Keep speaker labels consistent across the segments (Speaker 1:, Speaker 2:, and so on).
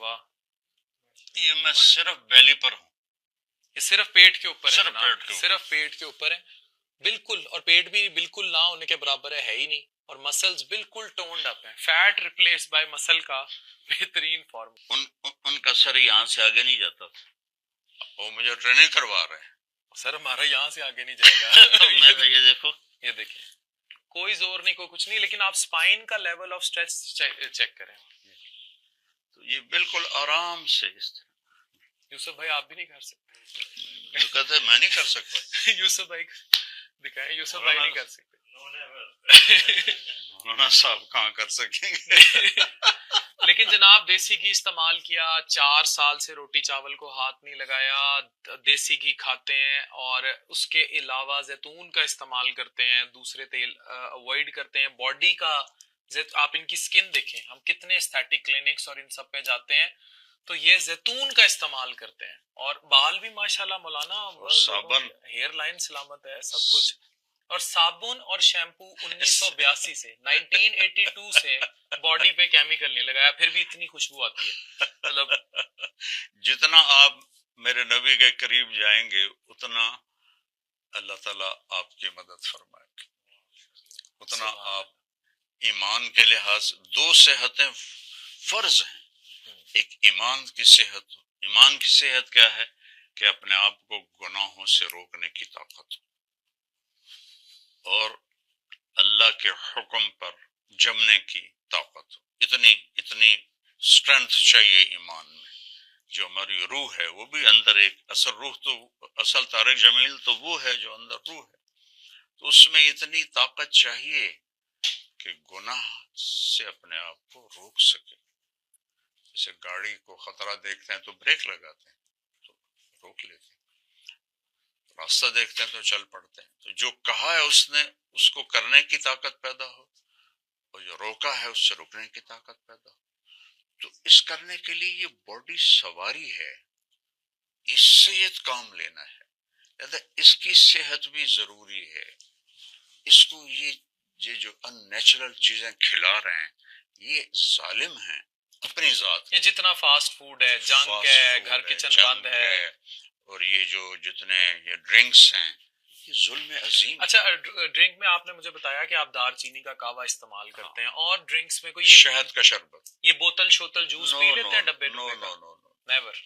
Speaker 1: वाह,
Speaker 2: ये मैं सिर्फ बेली पर हूँ,
Speaker 1: ये सिर्फ पेट के ऊपर है,
Speaker 2: सिर्फ पेट के
Speaker 1: सिर्फ पेट के ऊपर है, बिल्कुल। और पेट भी बिल्कुल ना होने के बराबर है ही नहीं। और मसल्स बिल्कुल टोन्ड अप है, फैट रिप्लेस बाय मसल का बेहतरीन फॉर्म।
Speaker 2: उनका सर यहाँ से आगे नहीं जाता, वो मुझे ट्रेनिंग करवा रहे हैं।
Speaker 1: सर हमारा यहाँ से आगे नहीं जाएगा।
Speaker 2: ये देखो,
Speaker 1: ये देखिए, कोई जोर नहीं, कोई कुछ नहीं, लेकिन आप स्पाइन का लेवल ऑफ स्ट्रेच चेक करें,
Speaker 2: तो ये बिल्कुल आराम से इस तरह।
Speaker 1: यूसुफ भाई आप भी नहीं कर सकते?
Speaker 2: कहते मैं नहीं कर सकता।
Speaker 1: यूसुफ भाई दिखाएं, यूसुफ भाई नहीं कर सकते।
Speaker 2: मौलाना साहब कहाँ कर सकेंगे।
Speaker 1: लेकिन जनाब देसी घी इस्तेमाल किया, 4 साल से रोटी चावल को हाथ नहीं लगाया, देसी घी खाते हैं और उसके अलावा जैतून का इस्तेमाल करते हैं, दूसरे तेल अवॉइड करते हैं। बॉडी का आप इनकी स्किन देखें, हम कितने एस्थेटिक क्लिनिक्स और इन सब पे जाते हैं तो ये जैतून का इस्तेमाल करते हैं। और बाल भी माशाल्लाह मौलाना,
Speaker 2: साबुन,
Speaker 1: हेयर लाइन सलामत है, सब कुछ। और साबुन और शैम्पू 1982 से 1982 से बॉडी पे केमिकल नहीं लगाया, फिर भी इतनी खुशबू आती है। मतलब
Speaker 2: जितना आप मेरे नबी के करीब जाएंगे उतना अल्लाह ताला आपकी मदद फरमाएगा, उतना आप ईमान के लिहाज, 2 सेहतें फर्ज हैं। एक ईमान की सेहत, ईमान की सेहत क्या है कि अपने आप को गुनाहों से रोकने की ताकत, और अल्लाह के हुक्म पर जमने की ताकत। इतनी स्ट्रेंथ चाहिए ईमान में। जो हमारी रूह है वो भी अंदर एक असल रूह, तो असल तारिक जमील तो वो है जो अंदर रूह है, तो उसमें इतनी ताकत चाहिए कि गुनाह से अपने आप को रोक सके। जैसे गाड़ी को खतरा देखते हैं तो ब्रेक लगाते हैं, तो रोक लेते हैं, रास्ता देखते हैं तो चल पड़ते हैं। तो जो कहा है उसने, उसको करने की ताकत पैदा हो, और जो रोका है उससे रुकने की ताकत पैदा हो। तो इस करने के लिए ये बॉडी सवारी है, इससे ये काम लेना है, इसकी सेहत भी जरूरी है। इसको ये जो अननेचुरल चीजें खिला रहे हैं ये जालिम हैं अपनी जात।
Speaker 1: ये जितना फास्ट फूड है, जंक है, घर किचन बंद है,
Speaker 2: और ये जो जितने ये ड्रिंक्स हैं, ये जुल्म अजीम।
Speaker 1: अच्छा, ड्रिंक में आपने मुझे बताया कि आप दारचीनी का कावा इस्तेमाल करते हैं, और ड्रिंक्स में कोई
Speaker 2: शहद का शरबत,
Speaker 1: ये बोतल शोतल जूस पी लेते हैं डब्बे?
Speaker 2: नो,
Speaker 1: नेवर,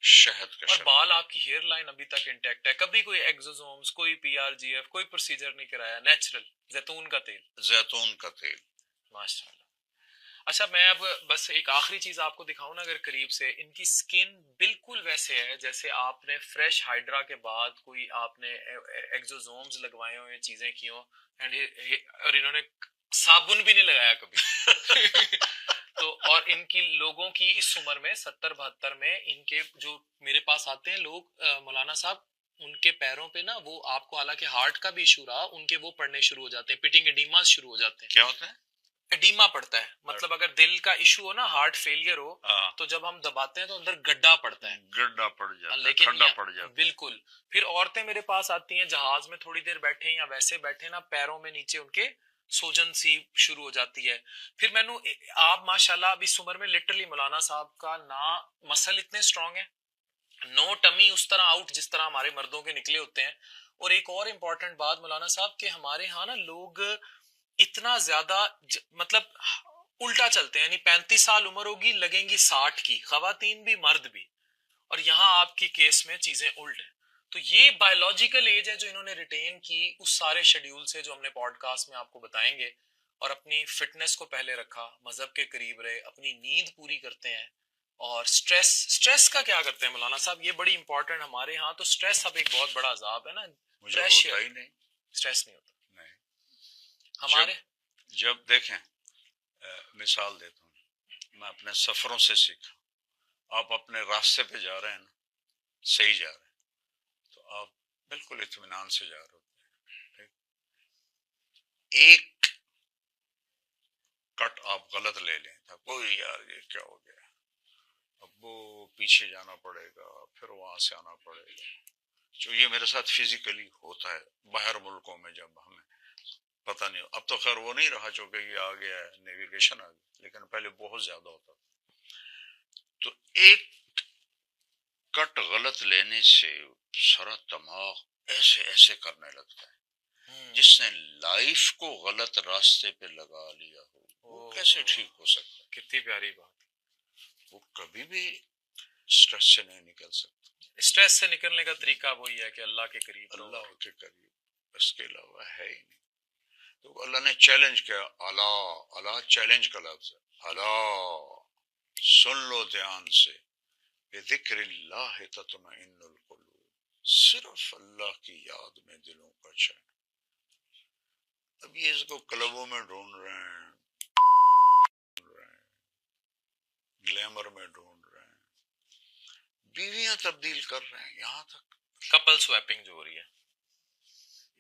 Speaker 2: शहद का।
Speaker 1: और बाल आपकी हेयर लाइन अभी तक इंटैक्ट है, कभी कोई एक्सोसोम्स, कोई पीआरजीएफ, कोई प्रोसीजर नहीं कराया, नेचुरल जैतून का तेल, माशाल्लाह। अच्छा, मैं अब बस एक आखिरी चीज आपको दिखाऊं ना अगर करीब से, इनकी स्किन बिल्कुल वैसे है जैसे आपने फ्रेश हाइड्रा के बाद कोई आपने एक्सोसोम्स लगवाए हुए चीजें की हो, और इन्होंने साबुन भी नहीं लगाया कभी। तो और इनकी लोगों की इस उम्र में 70-72 में इनके जो मेरे पास आते हैं लोग, मौलाना साहब, उनके पैरों पे ना वो, आपको हालांकि हार्ट का भी इशू रहा, उनके वो पड़ने शुरू हो जाते हैं, पिटिंग एडिमा शुरू हो जाते हैं।
Speaker 2: क्या होता है?
Speaker 1: एडिमा पड़ता है, मतलब अगर दिल का इशू हो ना, हार्ट फेलियर हो, तो जब हम दबाते हैं तो अंदर गड्ढा पड़ता है,
Speaker 2: गड्ढा पड़ जाता है,
Speaker 1: लेकिन
Speaker 2: खड्डा पड़ जाता है।
Speaker 1: बिल्कुल। फिर औरतें मेरे पास आती हैं जहाज में थोड़ी देर बैठे या वैसे बैठे ना, पैरों में नीचे उनके सोजन सी शुरू हो जाती है। फिर मैंने, आप माशाल्लाह अब इस उम्र में लिटरली मौलाना साहब का ना मसल इतने स्ट्रांग है, नो टमी उस तरह आउट जिस तरह हमारे मर्दों के निकले होते हैं। और एक और इम्पोर्टेंट बात मौलाना साहब के, हमारे यहाँ ना लोग इतना ज्यादा मतलब उल्टा चलते हैं, यानी 35 साल उम्र होगी लगेंगी 60 की, खवातीन भी मर्द भी, और यहाँ आपकी केस में चीजें उल्ट है। तो ये बायोलॉजिकल एज है जो इन्होंने रिटेन की उस सारे शेड्यूल से जो हमने पॉडकास्ट में आपको बताएंगे, और अपनी फिटनेस को पहले रखा, मजहब के करीब रहे, अपनी नींद पूरी करते हैं। और स्ट्रेस का क्या करते हैं मौलाना साहब? ये बड़ी इंपॉर्टेंट, हमारे यहाँ तो स्ट्रेस अब एक बहुत बड़ा अजाब है ना,
Speaker 2: मुझे होता ही नहीं,
Speaker 1: स्ट्रेस नहीं होता
Speaker 2: नहीं।
Speaker 1: हमारे।
Speaker 2: जब देखें, मिसाल देता हूँ, मैं अपने सफरों से सीखा। आप अपने रास्ते पे जा रहे हैं ना, सही जा रहे हैं, तो आप बिल्कुल इत्मीनान से जा रहे होते हैं। एक कट आप गलत ले लें तो कोई यार ये क्या हो गया, अब वो पीछे जाना पड़ेगा, फिर वहां से आना पड़ेगा। जो ये मेरे साथ फिजिकली होता है बाहर मुल्कों में, जब हमें पता नहीं, अब तो खैर वो नहीं रहा, चूंकि ये आ गया है, नेविगेशन आ गया, लेकिन पहले बहुत ज्यादा होता था। तो एक कट गलत लेने से सारा दिमाग ऐसे ऐसे करने लगता है। जिसने लाइफ को गलत रास्ते पे लगा लिया हो वो कैसे ठीक हो सकता है?
Speaker 1: कितनी प्यारी बात।
Speaker 2: वो कभी भी स्ट्रेस से नहीं निकल सकता।
Speaker 1: स्ट्रेस से निकलने का तरीका वही है कि अल्लाह के करीब रहो।
Speaker 2: अल्लाह के करीब, इसके अलावा है ही नहीं। तो अल्लाह ने चैलेंज किया, अला अला चैलेंज का लफ्ज है, अला सुन लो ध्यान से, बिज़िक्रिल्लाह तत्मइन्नुल कुलूब, सिर्फ अल्लाह की याद में दिलों का चैन। अब ये इसको क्लबों में ढूंढ रहे हैं, ग्लैमर में ढूंढ रहे हैं, बीवियां तब्दील कर रहे हैं, यहाँ तक
Speaker 1: कपल स्वैपिंग जो हो रही है,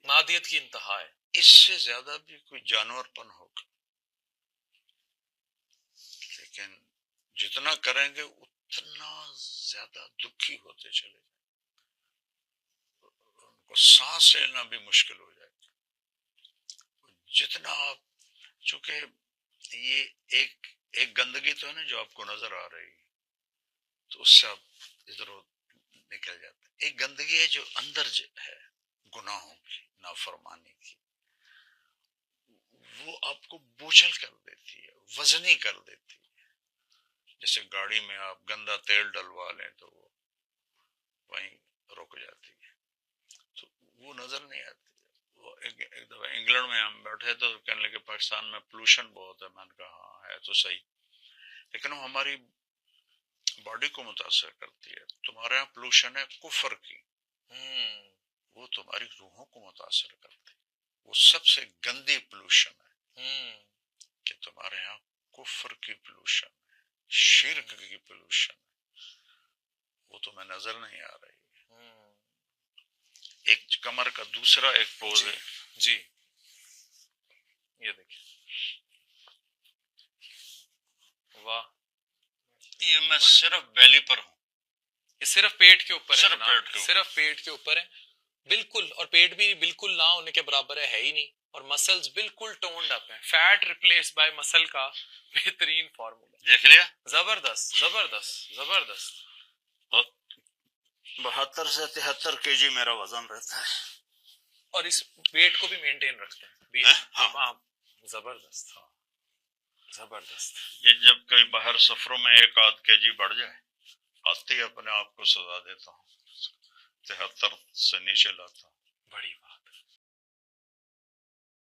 Speaker 1: मादियत की इंतहा है।
Speaker 2: इससे ज्यादा भी कोई जानवरपन होगा। लेकिन जितना करेंगे उतना ज्यादा दुखी होते चले जाएंगे, उनको सांस लेना भी मुश्किल हो जाएगा। जितना आप, चूंकि ये एक गंदगी तो है ना जो आपको नजर आ रही है, तो उससे आप इधर निकल जाते हैं। एक गंदगी है जो अंदर है, गुनाहों की, नाफरमानी की, वो आपको बोझल कर देती है, वजनी कर देती है। जैसे गाड़ी में आप गंदा तेल डलवा लें तो वो वहीं रुक जाती है, तो वो नजर नहीं आती। वो एक दफा इंग्लैंड में हम बैठे तो कहने लगे पाकिस्तान में पोल्यूशन बहुत है। मैंने कहा हाँ है तो सही, लेकिन वो हमारी बॉडी को मुतासर करती है। तुम्हारे यहाँ पोल्यूशन है कुफर की, वो तुम्हारी रूहों को मुतासर करती है। वो सबसे गंदी पोल्यूशन है कि तुम्हारे यहाँ कुफर की पोल्यूशन है, शिर्क की पोल्यूशन है, वो तुम्हें नजर नहीं आ रही। एक कमर का दूसरा एक पोज है
Speaker 1: जी, ये देखिए, वाह,
Speaker 2: ये मैं सिर्फ बेली पर हूँ,
Speaker 1: ये सिर्फ पेट के ऊपर है ना,
Speaker 2: सिर्फ
Speaker 1: पेट के ऊपर है बिल्कुल, और पेट भी बिल्कुल ना होने के बराबर है ही नहीं, और मसल्स बिल्कुल टोन्ड अप हैं। फैट रिप्लेस बाय मसल का बेहतरीन फार्मूला,
Speaker 2: देख लिया,
Speaker 1: जबरदस्त जबरदस्त जबरदस्त।
Speaker 2: 72 से 73 केजी मेरा वजन रहता है,
Speaker 1: और इस वेट को भी मेंटेन रखते हैं। हाँ, जबरदस्त, हाँ जबरदस्त।
Speaker 2: ये जब कभी बाहर सफरों में 1-8 केजी बढ़ जाए, आते ही अपने आप को सजा देता हूँ, 73 से नीचे लाता हूँ।
Speaker 1: बड़ी बात,